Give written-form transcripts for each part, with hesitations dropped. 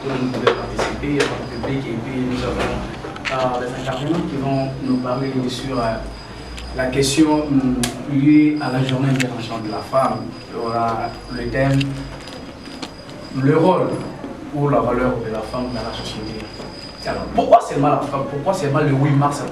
où vous pouvez participer en public, et puis nous avons des intervenants qui vont nous parler sur la question liée à la Journée internationale de la femme. Il y aura le thème, le rôle ou la valeur de la femme dans la société. Alors, pourquoi seulement la femme? Pourquoi seulement le 8 mars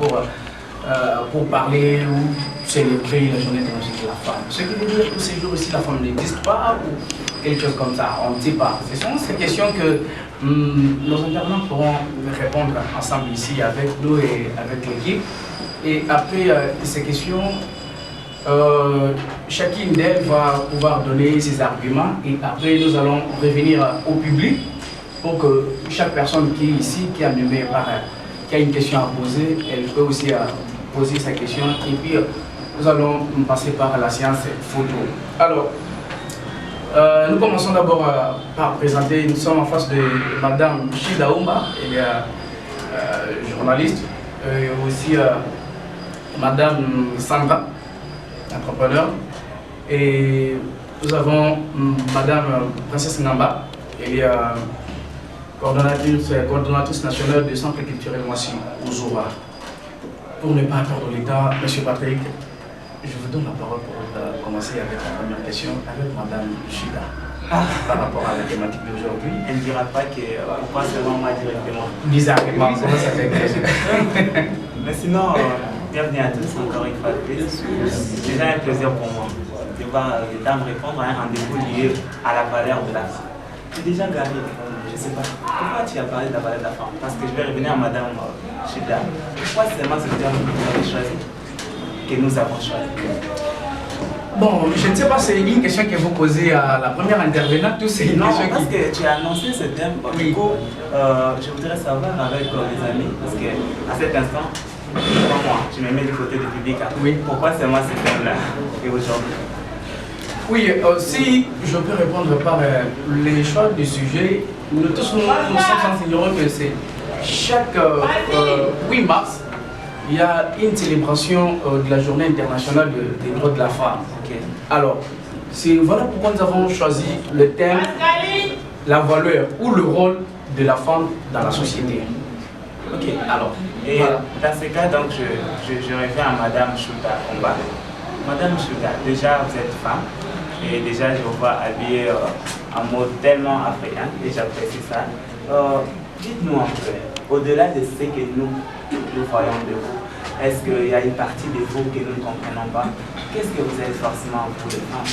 pour parler ou célébrer la Journée internationale de la femme? Ce qui veut dire que ces jours aussi la femme n'existe pas ou quelque chose comme ça, on ne sait pas. Ce sont ces questions que nos intervenants pourront répondre ensemble ici avec nous et avec l'équipe. Et après ces questions, chacune d'elles va pouvoir donner ses arguments et après nous allons revenir au public pour que chaque personne qui est ici, qui a une question à poser, elle peut aussi poser sa question et puis nous allons passer par la séance photo. Alors, nous commençons d'abord par présenter, nous sommes en face de Madame Chida Oumba, elle est journaliste, et aussi Madame Sandra, entrepreneur, et nous avons Madame Princesse Namba, elle est coordonnatrice nationale du Centre culturel Moissi, Ouzoura. Pour ne pas perdre le temps, Monsieur Patrick, je vous donne la parole pour commencer avec la première question avec Madame Chida. Par rapport à la thématique d'aujourd'hui. Elle ne dira pas que pourquoi seulement moi directement. Bizarrement, comment ça fait Mais sinon, bienvenue à tous encore une fois de plus. C'est déjà un plaisir pour moi de voir les dames répondre à un rendez-vous lié à la valeur de la femme. J'ai déjà regardé, je ne sais pas, pourquoi tu as parlé de la valeur de la femme? Parce que je vais revenir à Madame Chida. Pourquoi seulement ce terme que vous avez choisi, que nous avons choisi? Bon, je ne sais pas, c'est une question que vous posez à la première intervenante ou c'est une question parce que tu as annoncé ce thème. Oui. Du coup, je voudrais savoir avec les amis, parce qu'à cet instant, moi, je me mets du côté du public. Oui. Pourquoi seulement ce thème-là et aujourd'hui? Oui, si je peux répondre par les choix du sujet, nous tous nous sommes enseignants que c'est chaque 8 mars, il y a une célébration de la Journée internationale des droits de la femme. Okay. Alors, voilà pourquoi nous avons choisi le thème, la valeur ou le rôle de la femme dans la société. Ok, alors, et voilà. Dans ce cas, donc, je reviens à Madame Chida Oumba. Madame Chida, déjà vous êtes femme et déjà je vous vois habillée en mode tellement africain et j'apprécie ça. Dites-nous un peu, au-delà de ce que nous voyons de vous, est-ce qu'il y a une partie de vous que nous ne comprenons pas? Qu'est-ce que vous êtes forcément pour les femmes?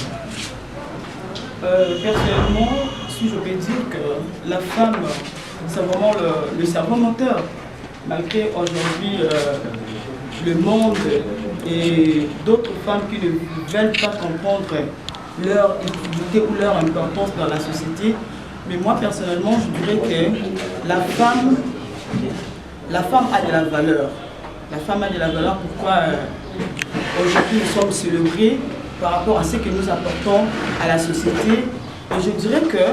Personnellement, si je peux dire que la femme, c'est vraiment le cerveau moteur. Malgré aujourd'hui le monde et d'autres femmes qui ne veulent pas comprendre leur utilité ou leur importance dans la société. Mais moi, personnellement, je dirais que la femme a de la valeur. La femme a de la valeur. Pourquoi aujourd'hui nous sommes célébrés par rapport à ce que nous apportons à la société. Et je dirais que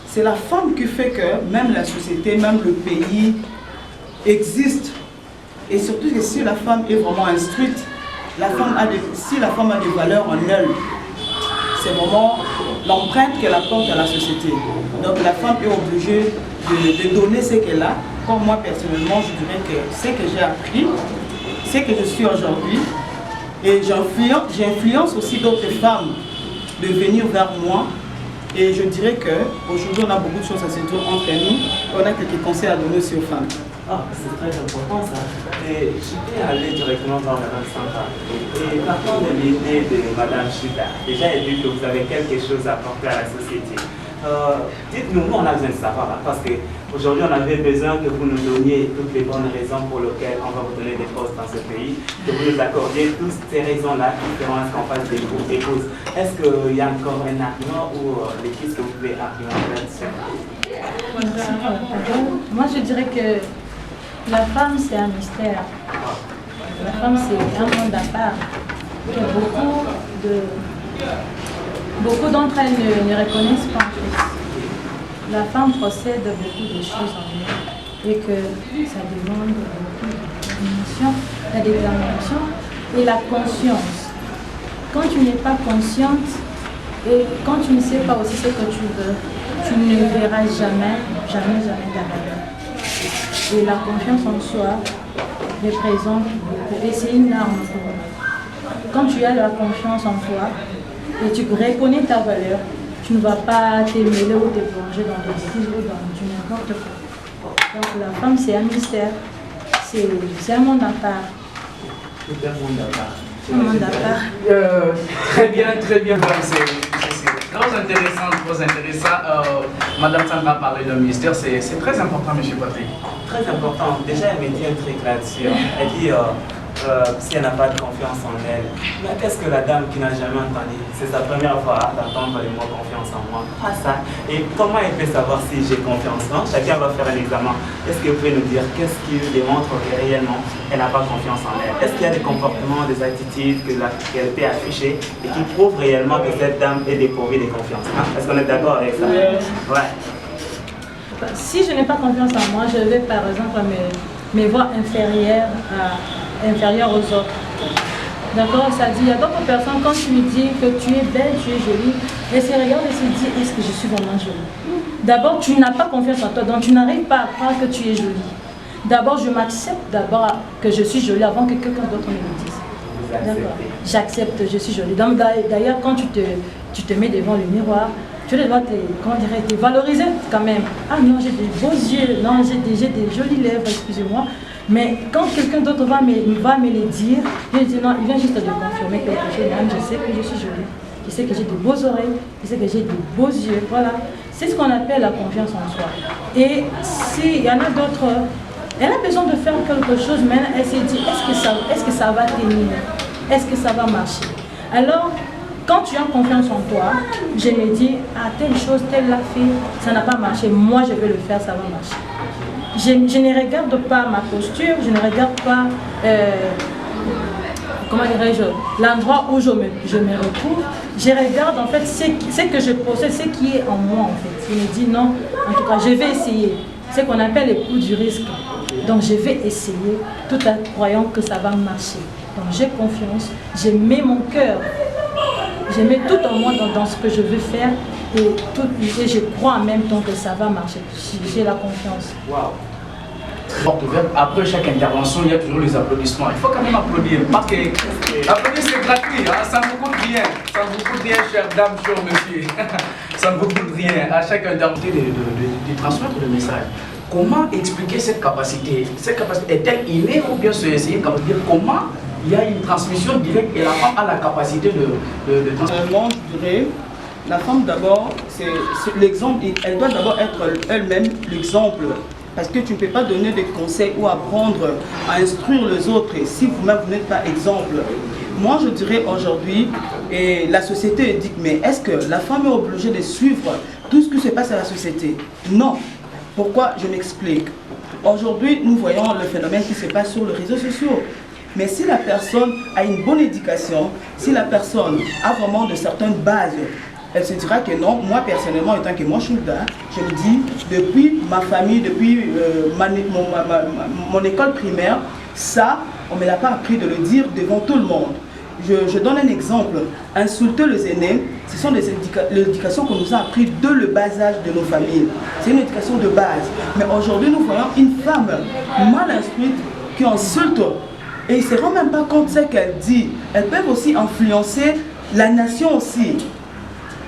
c'est la femme qui fait que même la société, même le pays existe. Et surtout que si la femme est vraiment instruite, si la femme a des valeurs en elle, c'est vraiment l'empreinte qu'elle apporte à la société. Donc la femme est obligée de donner ce qu'elle a. Comme moi personnellement, je dirais que ce que j'ai appris, ce que je suis aujourd'hui, et j'influence aussi d'autres femmes de venir vers moi. Et je dirais qu'aujourd'hui, on a beaucoup de choses à se dire entre nous. On a quelques conseils à donner aussi aux femmes. Ah, c'est très important ça. Et je vais aller directement vers Mme Sandra. Et partant de l'idée de Mme Chida, déjà elle dit que vous avez quelque chose à apporter à la société. Dites-nous, nous on a besoin de savoir, parce qu'aujourd'hui on avait besoin que vous nous donniez toutes les bonnes raisons pour lesquelles on va vous donner des postes dans ce pays, que vous nous accordiez toutes ces raisons-là qui feront à ce qu'on fasse des causes. Est-ce qu'il y a encore un argument ou l'équipe que vous pouvez argumenter là-dessus? Moi je dirais que la femme, c'est un mystère. La femme, c'est un monde à part. Beaucoup d'entre elles ne reconnaissent pas. La femme possède beaucoup de choses en elle et que ça demande beaucoup de détermination et la conscience. Quand tu n'es pas consciente et quand tu ne sais pas aussi ce que tu veux, tu ne verras jamais jamais ta valeur. Et la confiance en soi représente beaucoup. Et c'est une arme pour nous. Quand tu as la confiance en toi et tu reconnais ta valeur, tu ne vas pas te mêler ou te plonger dans des styles ou dans du n'importe quoi. Donc la femme, c'est un mystère. C'est un monde à part. C'est un monde à part. Un monde à part. Très bien, c'est très intéressant. Madame Sandra parlait d'un mystère, c'est très important, M. Patrick. Très important. Déjà, elle me dit un truc là-dessus. Elle dit si elle n'a pas de confiance en elle. Mais qu'est-ce que la dame qui n'a jamais entendu? C'est sa première fois d'entendre le mot confiance en moi. Pas ça. Et comment elle peut savoir si j'ai confiance? Non? Chacun va faire un examen. Est-ce que vous pouvez nous dire qu'est-ce qui démontre que réellement elle n'a pas confiance en elle? Est-ce qu'il y a des comportements, des attitudes qu'elle peut afficher et qui prouvent réellement que cette dame est dépourvue de confiance? Hein? Est-ce qu'on est d'accord avec ça? Ouais. Si je n'ai pas confiance en moi, je vais par exemple me voir inférieure aux autres. D'accord? Ça dit, il y a d'autres personnes, quand tu lui dis que tu es belle, tu es jolie, elle se regarde et se dit, est-ce que je suis vraiment jolie? D'abord, tu n'as pas confiance en toi, donc tu n'arrives pas à croire que tu es jolie. D'abord, je m'accepte d'abord que je suis jolie avant que quelqu'un d'autre me le dise. D'accord? J'accepte, je suis jolie. Donc d'ailleurs, quand tu te mets devant le miroir, tu dois te valoriser quand même. Ah non, j'ai des beaux yeux, non, j'ai des jolies lèvres, excusez-moi. Mais quand quelqu'un d'autre va me le dire, je dis non, il vient juste de confirmer quelque chose. Même je sais que je suis jolie, je sais que j'ai de beaux oreilles, je sais que j'ai de beaux yeux. Voilà, c'est ce qu'on appelle la confiance en soi. Et s'il y en a d'autres, elle a besoin de faire quelque chose, mais elle s'est dit, est-ce que ça va tenir? Est-ce que ça va marcher? Alors, quand tu as confiance en toi, je me dis, ah, telle chose, telle l'a fait, ça n'a pas marché, moi je vais le faire, ça va marcher. Je ne regarde pas ma posture, je ne regarde pas, comment dirais-je, l'endroit où je me retrouve. Je regarde en fait ce que je possède, ce qui est en moi en fait. Je me dis non, en tout cas je vais essayer. C'est ce qu'on appelle le coup du risque. Donc je vais essayer tout en croyant que ça va marcher. Donc j'ai confiance, je mets mon cœur, je mets tout en moi dans ce que je veux faire et je crois en même temps que ça va marcher. J'ai la confiance. Wow. Porte ouverte. Après chaque intervention, il y a toujours les applaudissements. Il faut quand même applaudir parce que applaudir c'est gratuit, hein? Ça ne vous coûte rien. Ça ne vous coûte rien, chère dame, cher monsieur. Ça ne vous coûte rien. À chaque intervention de transmettre le message. Comment expliquer cette capacité? Cette capacité est-elle innée ou bien c'est essayer de dire comment il y a une transmission directe et la femme a la capacité de transmettre? Moi, je dirais, la femme d'abord, c'est l'exemple, elle doit d'abord être elle-même l'exemple. Parce que tu ne peux pas donner des conseils ou apprendre à instruire les autres si vous-même vous n'êtes pas exemple. Moi je dirais aujourd'hui, et la société dit, mais est-ce que la femme est obligée de suivre tout ce qui se passe à la société? Non. Pourquoi? Je m'explique. Aujourd'hui, nous voyons le phénomène qui se passe sur les réseaux sociaux. Mais si la personne a une bonne éducation, si la personne a vraiment de certaines bases, elle se dira que non, moi personnellement, étant que moi Choulda, je me dis, depuis ma famille, depuis mon école primaire, ça, on ne me l'a pas appris de le dire devant tout le monde. Je donne un exemple. Insulter les aînés, ce sont l'éducation qu'on nous a appris dès le bas âge de nos familles. C'est une éducation de base. Mais aujourd'hui, nous voyons une femme mal instruite qui insulte et il ne se rend même pas compte de ce qu'elle dit. Elles peuvent aussi influencer la nation aussi.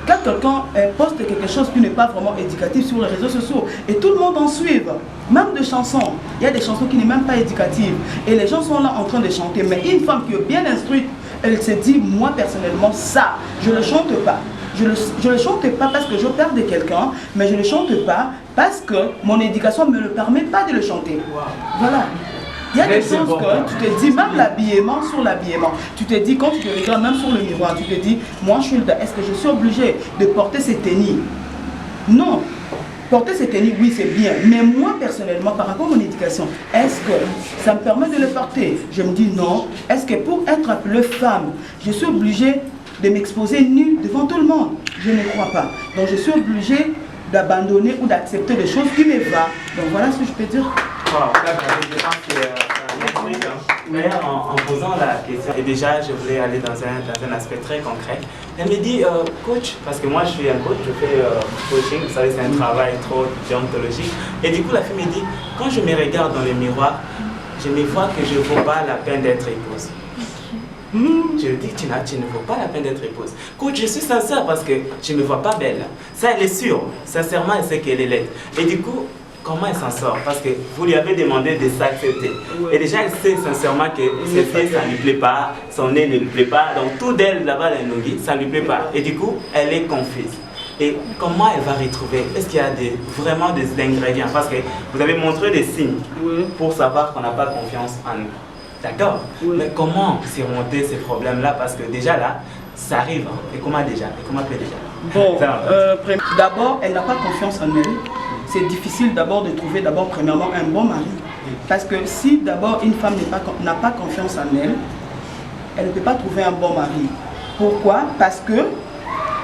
Quand quelqu'un poste quelque chose qui n'est pas vraiment éducatif sur les réseaux sociaux, et tout le monde en suit, même des chansons, il y a des chansons qui ne sont même pas éducatives, et les gens sont là en train de chanter, mais une femme qui est bien instruite, elle se dit, moi personnellement, ça, je ne le chante pas. Je ne le chante pas parce que je perds de quelqu'un, mais je ne le chante pas parce que mon éducation ne me le permet pas de le chanter. Voilà. Il y a des choses que tu te dis, même l'habillement, sur l'habillement, tu te dis, quand tu te regardes même sur le miroir, tu te dis, moi Choulda, est-ce que je suis obligée de porter ces tenues? Non. Porter ces tenues, oui, c'est bien. Mais moi, personnellement, par rapport à mon éducation, est-ce que ça me permet de le porter? Je me dis non. Est-ce que pour être appelée femme, je suis obligée de m'exposer nue devant tout le monde? Je ne crois pas. Donc je suis obligée d'abandonner ou d'accepter des choses qui me vont. Donc voilà ce que je peux dire. Wow, je pense qu'il y a D'ailleurs, en posant la question, et déjà je voulais aller dans un aspect très concret, elle me dit, coach, parce que moi je suis un coach, je fais coaching, vous savez c'est un travail trop déontologique, et du coup la fille me dit, quand je me regarde dans le miroir, je me vois que je ne vaux pas la peine d'être épouse. Je lui dis, tu ne vaux pas la peine d'être épouse. Coach, je suis sincère parce que je ne me vois pas belle. Ça, elle est sûre. Sincèrement, elle sait qu'elle est laide. Et du coup, comment elle s'en sort? Parce que vous lui avez demandé de s'accepter. Et déjà, elle sait sincèrement que ses pieds, ça ne lui plaît pas, son nez ne lui plaît pas. Donc, tout d'elle, là-bas, elle nous dit, ça ne lui plaît pas. Et du coup, elle est confuse. Et comment elle va retrouver? Est-ce qu'il y a vraiment des ingrédients? Parce que vous avez montré des signes pour savoir qu'on n'a pas confiance en nous. D'accord? Mais comment surmonter ces problèmes-là? Parce que déjà là, ça arrive. Et comment déjà? Et comment peut déjà? Bon, d'abord, elle n'a pas confiance en elle. C'est difficile d'abord de trouver premièrement un bon mari. Parce que si d'abord une femme n'a pas confiance en elle, elle ne peut pas trouver un bon mari. Pourquoi? Parce que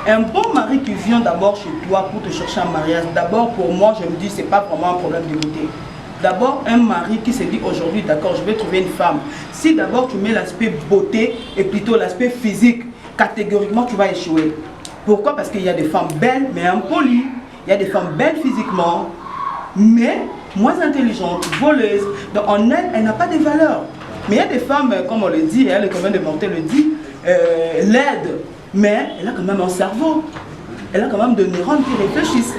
un bon mari qui vient d'abord chez toi pour te chercher un mariage, d'abord pour moi je me dis c'est pas vraiment un problème de beauté. D'abord un mari qui se dit aujourd'hui d'accord je vais trouver une femme. Si d'abord tu mets l'aspect beauté et plutôt l'aspect physique, catégoriquement tu vas échouer. Pourquoi? Parce qu'il y a des femmes belles mais impolies. Il y a des femmes belles physiquement mais moins intelligentes, voleuses. Donc en elle, elle n'a pas de valeur. Mais il y a des femmes, comme on le dit, elle est quand même de Monté le dit, laides. Mais elle a quand même un cerveau. Elle a quand même des neurones qui réfléchissent.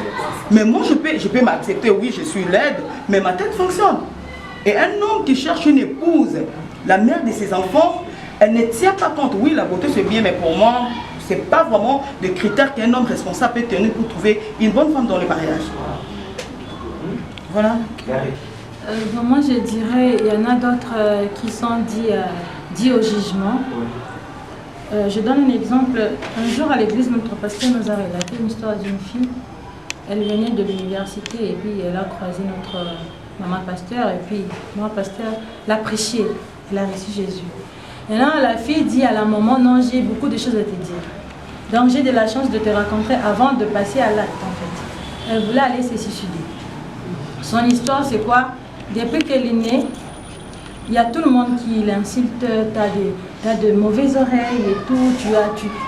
Mais moi, je peux m'accepter, oui, je suis laide, mais ma tête fonctionne. Et un homme qui cherche une épouse, la mère de ses enfants, elle ne tient pas compte. Oui, la beauté, c'est bien, mais pour moi, ce n'est pas vraiment des critères qu'un homme responsable peut tenir pour trouver une bonne femme dans le mariage. Voilà. Moi, je dirais, il y en a d'autres qui sont dits au jugement. Je donne un exemple. Un jour à l'église, notre pasteur nous a relaté une histoire d'une fille. Elle venait de l'université et puis elle a croisé notre maman pasteur. Et puis, maman pasteur l'a prêché. Elle a reçu Jésus. Et là, la fille dit à la maman, non, j'ai beaucoup de choses à te dire. Donc, j'ai de la chance de te rencontrer avant de passer à l'acte, en fait. Elle voulait aller se suicider. Son histoire, c'est quoi? Depuis qu'elle est née, il y a tout le monde qui l'insulte, tu as de mauvaises oreilles et tout,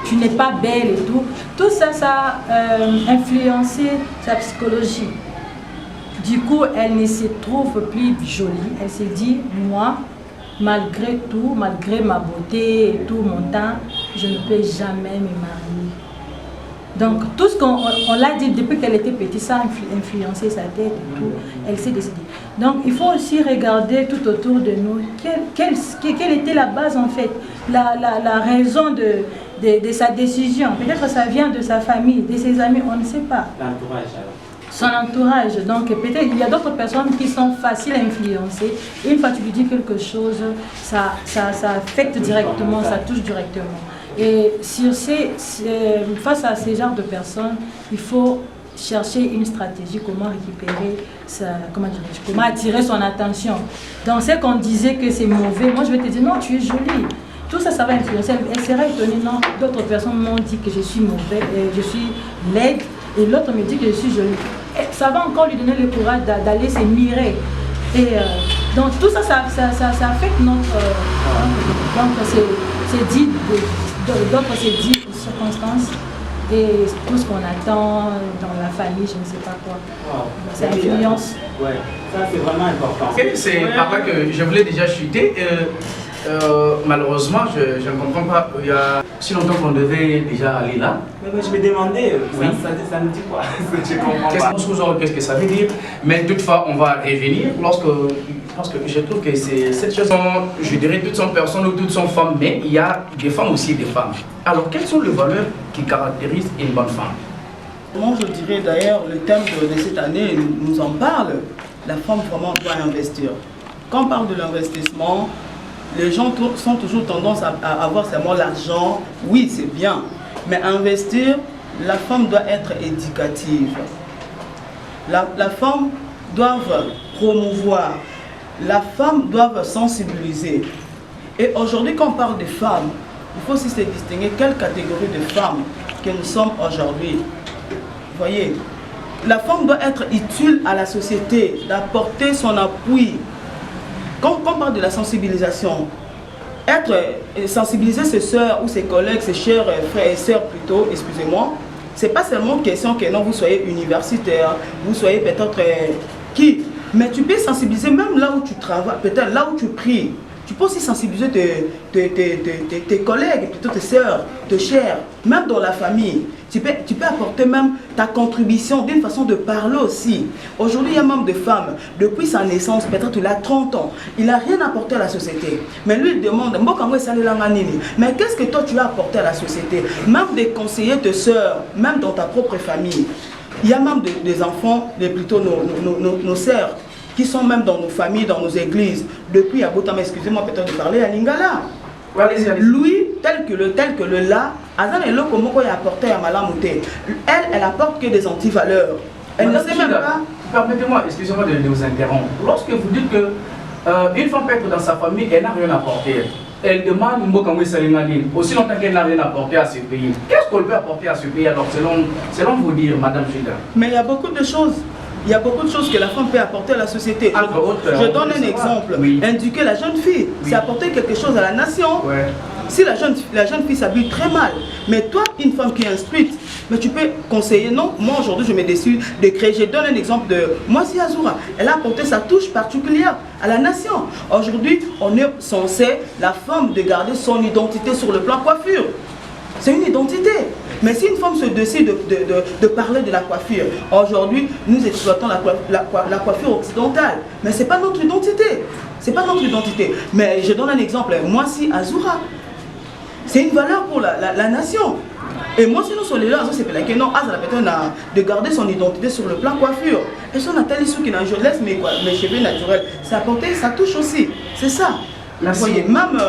tu n'es pas belle et tout. Tout ça, ça a influencé sa psychologie. Du coup, elle ne se trouve plus jolie. Elle s'est dit, moi, malgré tout, malgré ma beauté et tout mon temps, je ne peux jamais me marier. Donc, tout ce qu'on l'a dit depuis qu'elle était petite, ça a influencé sa tête et tout. Elle s'est décidée. Donc, il faut aussi regarder tout autour de nous quelle était la base, en fait, la raison de sa décision. Peut-être que ça vient de sa famille, de ses amis, on ne sait pas. L'entourage, alors. Son entourage. Donc, peut-être il y a d'autres personnes qui sont faciles à influencer. Une fois que tu lui dis quelque chose, ça affecte directement, ça touche directement. Et face à ces genres de personnes, il faut chercher une stratégie, comment récupérer, comment attirer son attention. Dans ce qu'on disait que c'est mauvais, moi je vais te dire non, tu es jolie. Tout ça, ça va influencer. Elle sera étonnée, non, d'autres personnes m'ont dit que je suis mauvaise, je suis laide, et l'autre me dit que je suis jolie. Et ça va encore lui donner le courage d'aller se mirer. Et donc tout ça, ça affecte notre... donc c'est dit... D'autres, c'est dit aux circonstances et tout ce qu'on attend dans la famille, je ne sais pas quoi. Wow. Ça influence. Ouais, ça c'est vraiment important. C'est par là que je voulais déjà chuter. Malheureusement, je ne comprends pas. Il y a si longtemps qu'on devait déjà aller là. Mais je me demandais, oui. ça me dit quoi? Je comprends pas. Qu'est-ce que ça veut dire? Mais toutefois, on va revenir parce que je trouve que c'est cette chose, je dirais, toutes sont personnes ou toutes sont femmes, mais il y a des femmes aussi des femmes. Alors, quelles sont les valeurs qui caractérisent une bonne femme? Moi, je dirais d'ailleurs, le thème de cette année nous en parle. La femme vraiment doit investir. Quand on parle de l'investissement, les gens sont toujours tendance à avoir seulement l'argent. Oui, c'est bien. Mais investir, la femme doit être éducative. La femme doit promouvoir. La femme doit sensibiliser. Et aujourd'hui, quand on parle de femmes, il faut aussi se distinguer quelle catégorie de femmes que nous sommes aujourd'hui. Vous voyez, la femme doit être utile à la société, d'apporter son appui. quand on parle de la sensibilisation, sensibiliser ses soeurs ou ses collègues, ses chers frères et sœurs plutôt, excusez-moi, c'est pas seulement question que non, vous soyez universitaire, vous soyez peut-être qui, mais tu peux sensibiliser même là où tu travailles, peut-être là où tu pries. Tu peux aussi sensibiliser tes collègues, plutôt tes sœurs, tes chers, même dans la famille. Tu peux apporter même ta contribution d'une façon de parler aussi. Aujourd'hui, il y a même des femmes, depuis sa naissance, peut-être il a 30 ans, il n'a rien apporté à la société. Mais lui, il demande, mais qu'est-ce que toi tu as apporté à la société? Même des conseillers, tes sœurs, même dans ta propre famille. Il y a même des enfants, plutôt nos sœurs, qui sont même dans nos familles, dans nos églises. Depuis Abotama, excusez-moi peut-être de parler à Lingala. Lui, tel que le là, Azan et l'autre, comment il a apporté à Malamouté. Elle apporte que des antivaleurs. Elle ne sait même pas. Permettez-moi, excusez-moi de vous interrompre. Lorsque vous dites que une femme peut être dans sa famille, elle n'a rien apporté. Elle demande aussi longtemps qu'elle n'a rien apporté à ce pays. Qu'est-ce qu'on peut apporter à ce pays alors selon vous dire, Madame Gilda? Mais il y a beaucoup de choses. Il y a beaucoup de choses que la femme peut apporter à la société. Je donne un exemple. Oui. Éduquer la jeune fille, oui, c'est apporter quelque chose à la nation. Ouais. Si la jeune fille s'habille très mal, mais toi, une femme qui est instruite, mais tu peux conseiller. Non, moi aujourd'hui, je me décide de créer. Je donne un exemple de moi, si Azura. Elle a apporté sa touche particulière à la nation. Aujourd'hui, on est censé, la femme, de garder son identité sur le plan coiffure. C'est une identité. Mais si une femme se décide de parler de la coiffure, aujourd'hui, nous exploitons la coiffure occidentale. Mais ce n'est pas notre identité. C'est pas notre identité. Mais je donne un exemple. Moi, si Azura, c'est une valeur pour la nation. Et moi, si nous sommes là, c'est que non, Azura de garder son identité sur le plan coiffure. Et son Nathalie Sou qui n'a je laisse mes cheveux naturels. Ça apporte, ça touche aussi. C'est ça. Vous voyez, même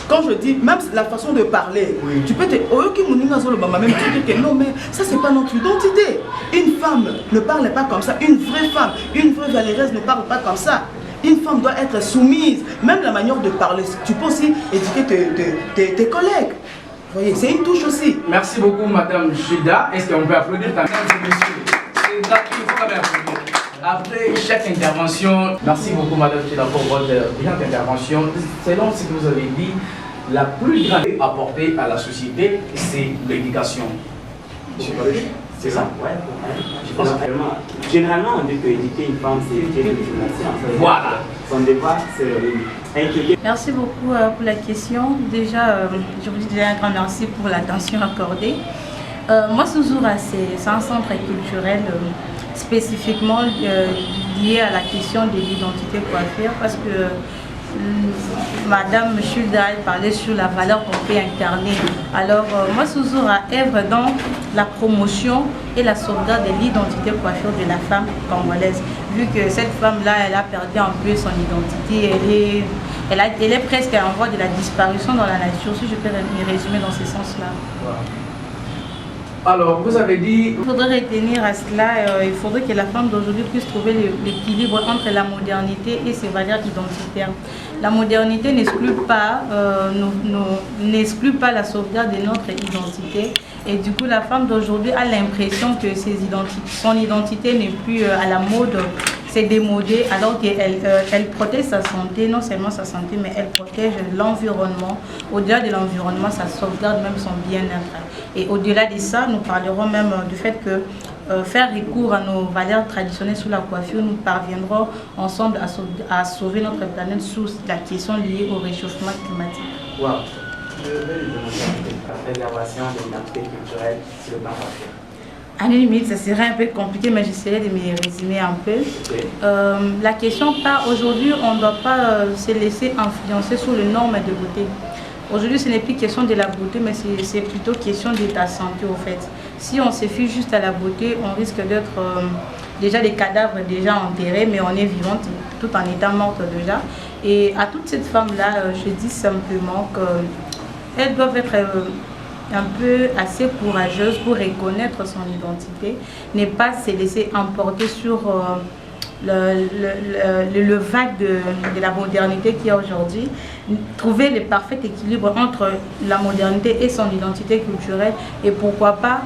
quand je dis, même la façon de parler, oui, tu peux te dire que non, mais ça c'est pas notre identité. Une femme ne parle pas comme ça, une vraie femme, une vraie valéreuse ne parle pas comme ça. Une femme doit être soumise, même la manière de parler. Tu peux aussi éduquer tes collègues. Vous voyez, c'est une touche aussi. Merci beaucoup, Madame Gilda. Est-ce qu'on peut applaudir quand même, monsieur? C'est gratuit, il faut quand même applaudir. Après chaque intervention, merci beaucoup Madame Gilda pour votre brillante intervention. Selon ce que vous avez dit, la plus grande apportée à la société, c'est l'éducation. C'est ça? Ouais. Je pense que généralement, on dit qu'éduquer une femme, c'est éduquer une nation. Voilà. Son devoir, c'est inculquer. Merci beaucoup pour la question. Déjà, je vous dis déjà un grand merci pour l'attention accordée. Moi, Souzoura, c'est un centre culturel spécifiquement lié à la question de l'identité coiffure parce que Madame Chulda parlait sur la valeur qu'on peut incarner. Alors, moi, Souzoura œuvre dans la promotion et la sauvegarde de l'identité coiffure de la femme congolaise. Vu que cette femme-là, elle a perdu un peu son identité, elle est presque en voie de la disparition dans la nature, si je peux me résumer dans ce sens-là. Wow. Alors, vous avez dit... Il faudrait retenir à cela, il faudrait que la femme d'aujourd'hui puisse trouver l'équilibre entre la modernité et ses valeurs identitaires. La modernité n'exclut pas, la sauvegarde de notre identité. Et du coup, la femme d'aujourd'hui a l'impression que son identité n'est plus à la mode, c'est démodé, alors qu'elle protège sa santé, non seulement sa santé, mais elle protège l'environnement. Au-delà de l'environnement, ça sauvegarde même son bien-être. Et au-delà de ça, nous parlerons même du fait que faire recours à nos valeurs traditionnelles sous la coiffure, nous parviendrons ensemble à sauver notre planète sous la question liée au réchauffement climatique. Wow. Je vais lui demander la préservation de l'identité culturelle sur le plan coiffure. À la limite, ça serait un peu compliqué, mais j'essaierai de me résumer un peu. Okay. La question part, aujourd'hui, on ne doit pas se laisser influencer sur les normes de beauté. Aujourd'hui, ce n'est plus question de la beauté, mais c'est plutôt question de ta santé, au fait. Si on se fie juste à la beauté, on risque d'être déjà des cadavres déjà enterrés, mais on est vivante tout en étant morte déjà. Et à toutes ces femmes-là, je dis simplement qu'elles doivent être un peu assez courageuse pour reconnaître son identité, ne pas se laisser emporter sur le vague de la modernité qu'il y a aujourd'hui, trouver le parfait équilibre entre la modernité et son identité culturelle et pourquoi pas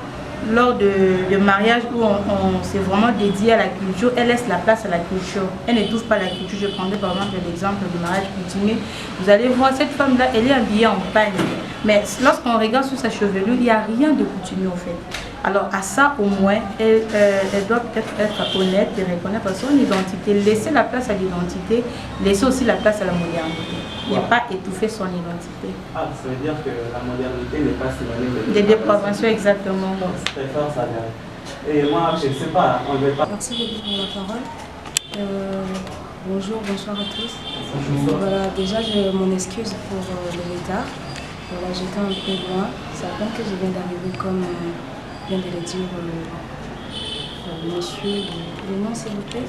lors de mariage où on s'est vraiment dédié à la culture, elle laisse la place à la culture. Elle ne touche pas à la culture. Je prendrai par exemple l'exemple du mariage coutumier. Vous allez voir, cette femme-là, elle est habillée en pagne. Mais lorsqu'on regarde sur sa chevelure, il n'y a rien de coutumier en fait. Alors à ça au moins, elle doit peut-être être honnête et reconnaître son identité, laisser la place à l'identité, laisser aussi la place à la modernité. Il n'y a pas étouffer son identité. Ah, ça veut dire que la modernité n'est pas synonyme Des dépravations, exactement. C'est très fort ça. Et moi, je ne sais pas, on ne veut pas. Merci beaucoup pour la parole. Bonjour, bonsoir à tous. Bonjour. Voilà, déjà, je m'en excuse pour le retard. Voilà, j'étais un peu loin. C'est à peine que je viens d'arriver comme vient de le dire monsieur. Le nom, s'il vous plaît?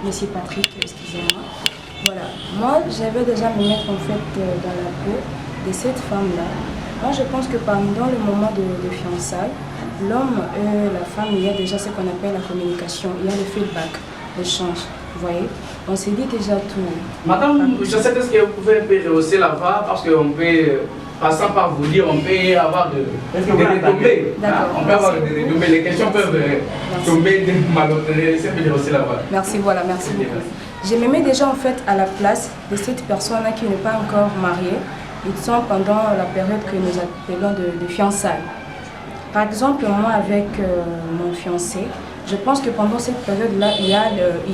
Monsieur Patrick, excusez-moi. Voilà, moi, j'avais déjà me mettre en fait dans la peau de cette femme-là. Moi, je pense que pendant le moment de fiançailles, l'homme et la femme, il y a déjà ce qu'on appelle la communication, il y a le feedback, l'échange. Vous voyez, on s'est dit déjà tout. Madame, je sais est-ce que vous pouvez un peu rehausser la voix parce qu'on peut, passant par vous dire, on peut avoir des retombées. On peut avoir des retombées. Les questions peuvent tomber de malhonnêteté. C'est de rehausser la voix. Merci, voilà, merci beaucoup. Je me mets déjà en fait à la place de cette personne qui n'est pas encore mariée. Ils sont pendant la période que nous appelons de fiançailles. Par exemple, moi avec mon fiancé, je pense que pendant cette période-là, il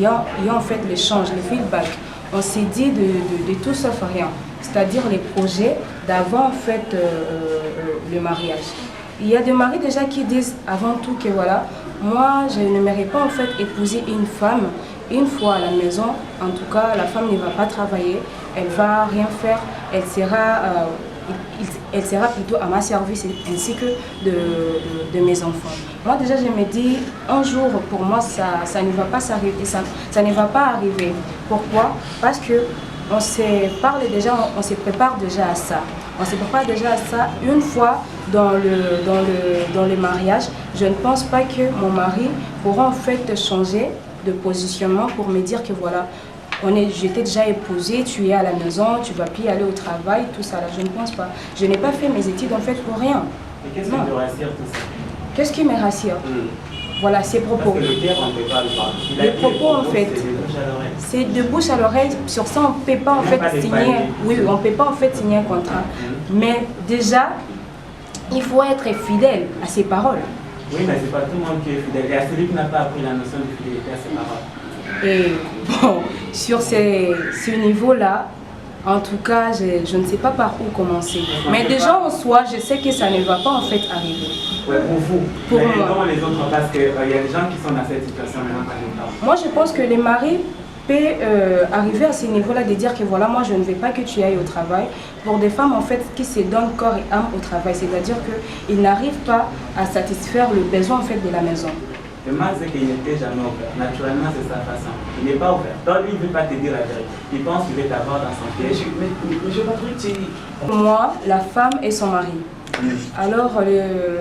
y a en fait l'échange, le feedback. On s'est dit de tout sauf rien, c'est-à-dire les projets d'avant en fait le mariage. Il y a des maris déjà qui disent avant tout que voilà, moi je n'aimerais pas en fait épouser une femme une fois à la maison. En tout cas, la femme ne va pas travailler, elle ne va rien faire, elle sera plutôt à ma service ainsi que de mes enfants. Moi déjà je me dis, un jour pour moi ça ne va pas s'arrêter, ça ne va pas arriver. Pourquoi? Parce que on se prépare déjà à ça. On se prépare déjà à ça une fois dans le mariage. Je ne pense pas que mon mari pourra en fait changer de positionnement pour me dire que voilà, j'étais déjà épousée, tu es à la maison, tu vas plus aller au travail, tout ça là, je ne pense pas. Je n'ai pas fait mes études en fait pour rien. Et qu'est-ce qui te rassure tout ça? Qu'est-ce qui me rassure? Voilà, ces propos. Parce que le père, on ne peut pas le voir. Les propos en fait, c'est de bouche à l'oreille. Sur ça, on ne peut pas en fait signer. Oui, on peut pas en fait signer un contrat. Mais déjà, il faut être fidèle à ses paroles. Oui, mais c'est pas tout le monde qui est fidèle. Il y a celui qui n'a pas appris la notion de fidélité à ses paroles. Et bon, sur ce niveau-là, en tout cas, je ne sais pas par où commencer. Mais déjà en soi, je sais que ça ne va pas en fait arriver. Ouais, pour vous. Pour mais moi. Dans les autres, parce qu'il y a des gens qui sont dans cette situation maintenant, par exemple. Moi, je pense que les maris peuvent arriver à ce niveau-là de dire que voilà, moi, je ne veux pas que tu ailles au travail. Pour des femmes, en fait, qui se donnent corps et âme au travail, c'est-à-dire qu'ils n'arrivent pas à satisfaire le besoin en fait de la maison. Le mal, c'est qu'il n'était jamais ouvert. Naturellement, c'est sa façon. Il n'est pas ouvert. Donc, lui, il ne veut pas te dire la vérité. Il pense qu'il va t'avoir dans son piège. Monsieur Patrick, moi, la femme et son mari. Alors,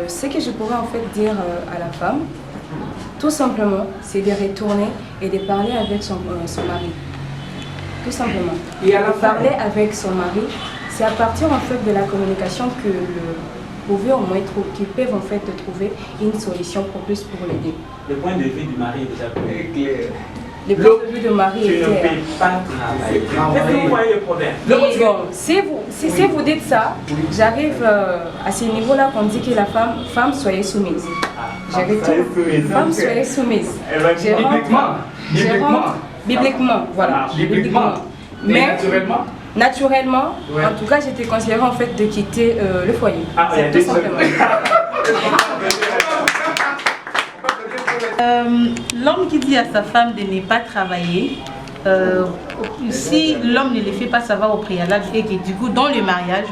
ce que je pourrais en fait dire à la femme, tout simplement, c'est de retourner et de parler avec son mari. Tout simplement. Et à la parler avec son mari, c'est à partir en fait de la communication que qu'ils peuvent en fait trouver une solution propice pour l'aider. Le point de vue du mari est déjà clair. Le point de vue du mari est clair. Tu ne clair. peux pas travailler. Qu'est-ce que vous voyez le problème? Et bon, si vous dites ça, j'arrive à ce niveau-là qu'on dit que la femme soyez soumise. J'arrive tout. Femme soyez soumise. Bibliquement, voilà. Bibliquement. Mais naturellement, ouais. En tout cas, j'étais considérée en fait de quitter le foyer. C'est tout simplement. L'homme qui dit à sa femme de ne pas travailler, si l'homme ne le fait pas savoir au préalable et que du coup dans le mariage,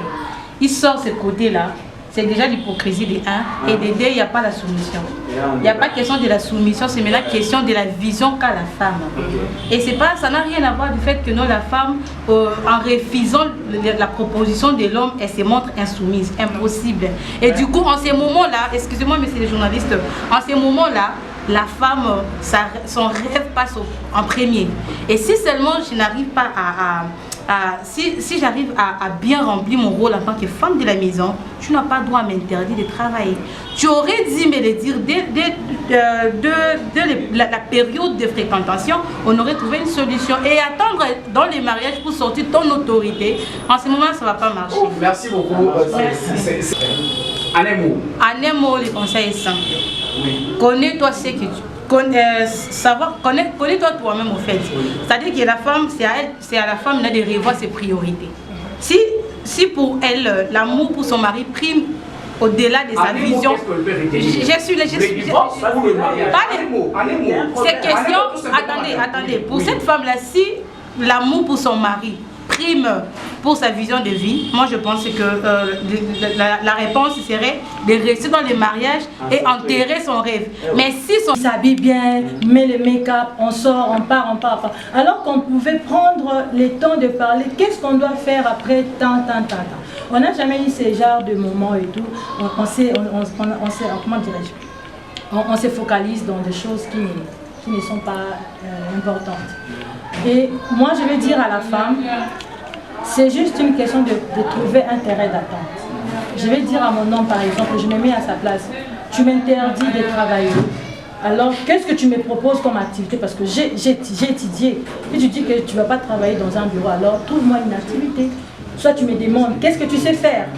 il sort ce côté-là, c'est déjà l'hypocrisie des 1 et des 2, il n'y a pas la soumission. Il n'y a pas question de la soumission, c'est maintenant question de la vision qu'a la femme. Et c'est pas, ça n'a rien à voir du fait que non, la femme, en refusant la proposition de l'homme, elle se montre insoumise, impossible. Et du coup, en ces moments-là, excusez-moi messieurs les journalistes, en ces moments-là, la femme, son rêve passe en premier. Et si seulement je n'arrive pas si j'arrive à bien remplir mon rôle en tant que femme de la maison, tu n'as pas le droit à m'interdire de travailler. Tu aurais dû me le dire dès la période de fréquentation, on aurait trouvé une solution. Et attendre dans les mariages pour sortir ton autorité, en ce moment, ça ne va pas marcher. Oh, merci beaucoup. En un mot. En un mot, le conseil est simple. Oui. Connais-toi ce que tu... Connais-toi toi-même au fait. C'est-à-dire que la femme, c'est à la femme de revoir ses priorités. Si pour elle, l'amour pour son mari prime au-delà de sa vision. C'est question. Attendez. Pour cette femme-là, si l'amour pour son mari prime pour sa vision de vie, moi je pense que la réponse serait de rester dans les mariages et enterrer son rêve. Mais si son s'habille bien, met le make-up, on sort, on part. Alors qu'on pouvait prendre le temps de parler, qu'est-ce qu'on doit faire après tant. On n'a jamais eu ce genre de moments et tout. On se focalise dans des choses qui ne sont pas importantes. Et moi je vais dire à la femme, c'est juste une question de trouver un terrain d'attente. Je vais dire à mon homme par exemple, je me mets à sa place, tu m'interdis de travailler. Alors qu'est-ce que tu me proposes comme activité? Parce que j'ai étudié. Et tu dis que tu ne vas pas travailler dans un bureau, alors trouve-moi une activité. Soit tu me demandes, qu'est-ce que tu sais faire?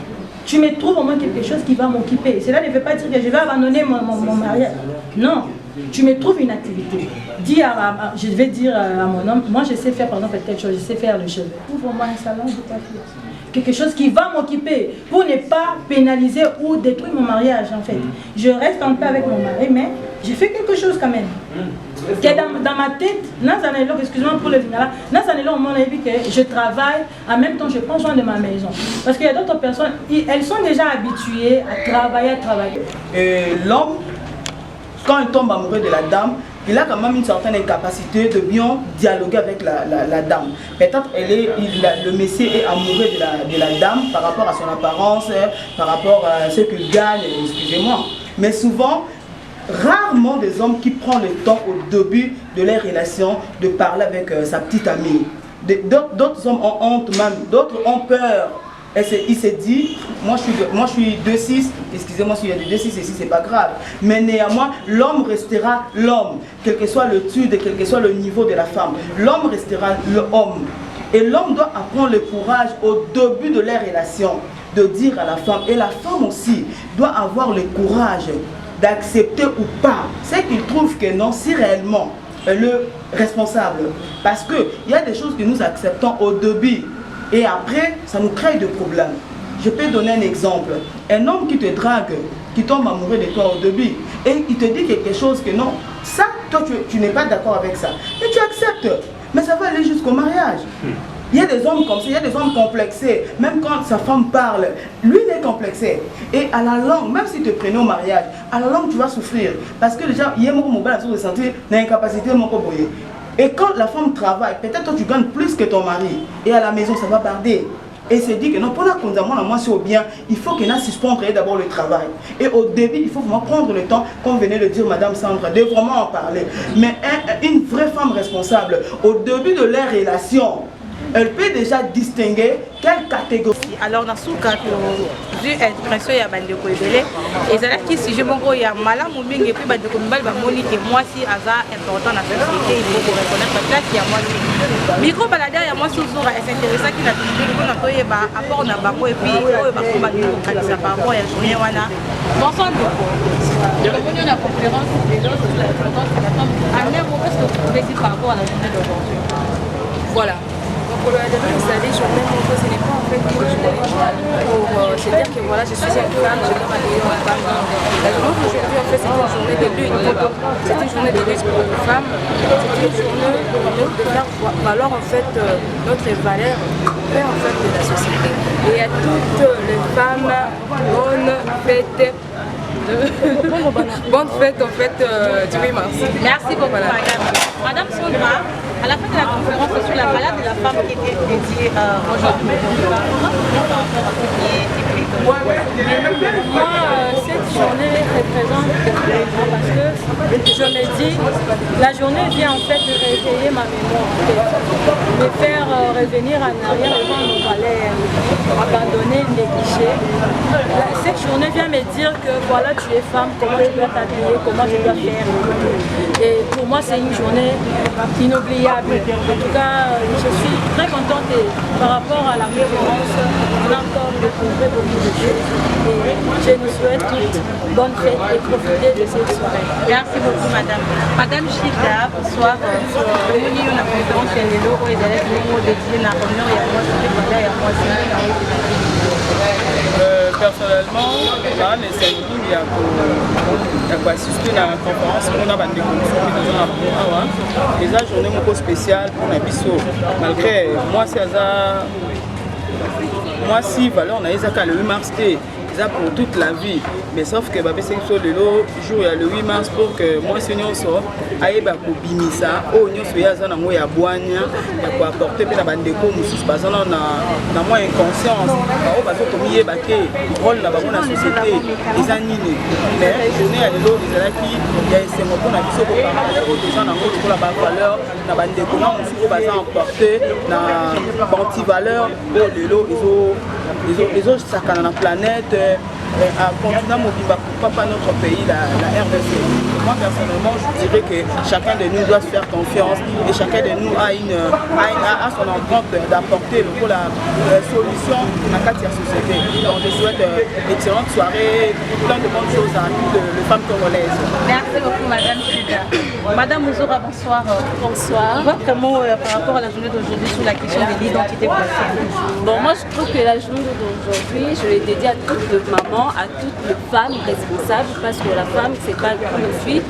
Tu me trouves au moins quelque chose qui va m'occuper. Cela ne veut pas dire que je vais abandonner mon mariage. Non, tu me trouves une activité. Je vais dire à mon homme, moi je sais faire par exemple quelque chose, je sais faire le cheveu. Ouvre-moi un salon de coiffure. Quelque chose qui va m'occuper pour ne pas pénaliser ou détruire mon mariage en fait. Je reste en paix avec mon mari, mais j'ai fait quelque chose quand même. Que dans ma tête, excuse-moi pour le final, au moment que je travaille, en même temps je prends soin de ma maison. Parce qu'il y a d'autres personnes, elles sont déjà habituées à travailler. Et l'homme, quand il tombe amoureux de la dame, il a quand même une certaine incapacité de bien dialoguer avec la dame. Peut-être le monsieur est amoureux de la dame par rapport à son apparence, par rapport à ce qu'il gagne, excusez-moi. Mais souvent, rarement des hommes qui prennent le temps au début de leur relation de parler avec sa petite amie. D'autres hommes ont honte même, d'autres ont peur. Il s'est dit, moi je suis 2-6, excusez-moi s'il y a des 2-6 ici, c'est pas grave. Mais néanmoins, l'homme restera l'homme, quel que soit l'étude, quel que soit le niveau de la femme. L'homme restera l'homme. Et l'homme doit apprendre le courage au début de leur relation, de dire à la femme, et la femme aussi doit avoir le courage d'accepter ou pas ce qu'il trouve que non, si réellement le responsable. Parce qu'il y a des choses que nous acceptons au début. Et après, ça nous crée des problèmes. Je peux donner un exemple. Un homme qui te drague, qui tombe amoureux de toi au début, et il te dit quelque chose que non, ça, toi, tu n'es pas d'accord avec ça. Et tu acceptes. Mais ça va aller jusqu'au mariage. Il y a des hommes comme ça, il y a des hommes complexés. Même quand sa femme parle, lui, il est complexé. Et à la langue, même si tu te prenais au mariage, à la langue, tu vas souffrir. Parce que déjà, il y a mon mobile à ressentir l'incapacité de mon coboyer. Et quand la femme travaille, peut-être toi tu gagnes plus que ton mari. Et à la maison, ça va barder. Et c'est dit que non, pour la condamnation, moi c'est au bien, il faut qu'il y ait suspendre d'abord le travail. Et au début, il faut vraiment prendre le temps, comme venait de dire Madame Sandra, de vraiment en parler. Mais une vraie femme responsable, au début de leur relation, elle peut déjà distinguer quelle catégorie. Alors, dans ce cas, j'ai l'impression qu'il y a des gens et c'est si je me vois, il y a malade ou bien, et puis des gens et moi, si hasard important dans la société, il faut reconnaître la place qu'il y a moi. Micro baladeur, il y a moi toujours, c'est intéressant qu'il a dit qu'on a fait à part on a bako et puis on va combattre par rapport à la journée. Bonsoir, je reviens à la conférence des gens sur l'importance de la femme. À même moment, qu'est-ce que vous pouvez dire par rapport à la journée d'aujourd'hui? Voilà. Pour le journée, ce n'est pas en fait une journée pour se dire que voilà, je suis une femme, je dois m'habiller en femme. La journée d'aujourd'hui, en fait, c'est une journée de lutte. C'est une journée de lutte pour les femmes. C'est une journée de faire valoir en fait notre valeur en fait de la société. Et à toutes les femmes, bonne fête. Bonne fête en fait du 8 mars. Merci beaucoup, Madame Sandra. À la fin de la conférence sur la balade de la femme qui était dédiée aujourd'hui. Moi, cette journée représente parce que je me dis, la journée vient en fait de réveiller ma mémoire, en fait, me faire revenir en arrière devant nos valeurs, abandonner, négliger. Cette journée vient me dire que voilà, tu es femme, comment tu dois t'habiller, comment tu dois faire. Et pour moi, c'est une journée inoubliable. En tout cas, je suis très contente et par rapport à la référence, on a encore découvert beaucoup de choses. Et je nous souhaite toutes bonne fête et profiter de cette soirée. Merci beaucoup, madame. Madame Chida, bonsoir. Nous avons une conférence chez les locaux et nous dédié la réunion et à moi, c'est à moi, personnellement, là, les cérémonies, il y a assisté à la conférence, on a des conditions qui sont journée spéciale pour la biso. Malgré moi, c'est ça. Moi, si valeur, on a le 8 mars, pour toute la vie. Mais sauf que c'est le jour le 8 mars pour que moi, si on sort, aïe, pour bimisa, oh, nous sommes à boigna, pour apporter la bande de com, nous sommes dans moins inconscience, oh, parce que comme il y a rôle dans la société, les animés. Mais journée à l'élo, les alaki, il y a ces mots qu'on a vu sur le parallèle, des gens dans la valeur, la bande de com, nous sommes emportés dans anti-valeur, oh, l'élo, les autres, ça dans la planète. À continuer à mobile, pourquoi pas notre pays, la RDC. Moi personnellement, je dirais que chacun de nous doit se faire confiance et chacun de nous a son empreinte d'apporter la solution dans la société. Donc je souhaite une excellente soirée, plein de bonnes choses à toutes les femmes congolaises. Merci beaucoup, madame Chida. Madame Ouzoura, bonsoir. Bonsoir. Votre mot par rapport à la journée d'aujourd'hui sur la question de l'identité raciale. Bon, moi je trouve que la journée d'aujourd'hui, je l'ai dédiée à toutes les mamans, à toutes les femmes responsables, parce que la femme, c'est pas une fille.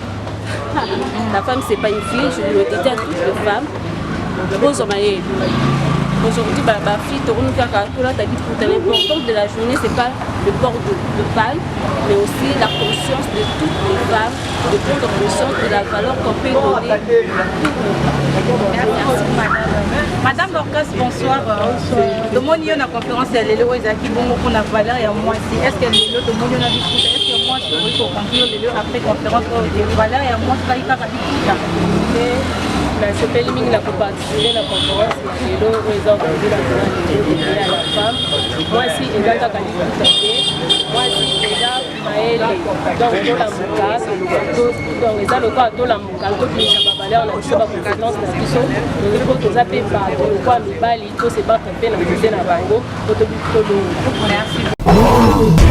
La femme, c'est pas une fille, je l'ai dédiée à toutes les femmes. Aujourd'hui, ma fille, l'important de la journée, c'est pas le port de palme, mais aussi la conscience de toutes les femmes, de prendre conscience de la valeur qu'on peut donner à tout le monde. Merci, madame Dorcas, bonsoir. De mon niveau, la conférence, elle est là, qui bon pour la valeur et moi aussi. Est-ce que le de mon niveau, est-ce que moi, je peux conclure les deux après conférence de valeur et moi, je vais y faire c'est pas limite la participer la conférence et là où ils ont organisé la journée à la femme. Moi aussi, il y a ta qualité. Moi aussi, il y a Maël. Donc, on a donc les allocs à la mouka, donc les chababalais, on a dit que la compétence de la mission, il faut que ça paie pas. Donc, quoi, mais pas, il faut se battre un peu, la musique, la bango, pour te dire que merci.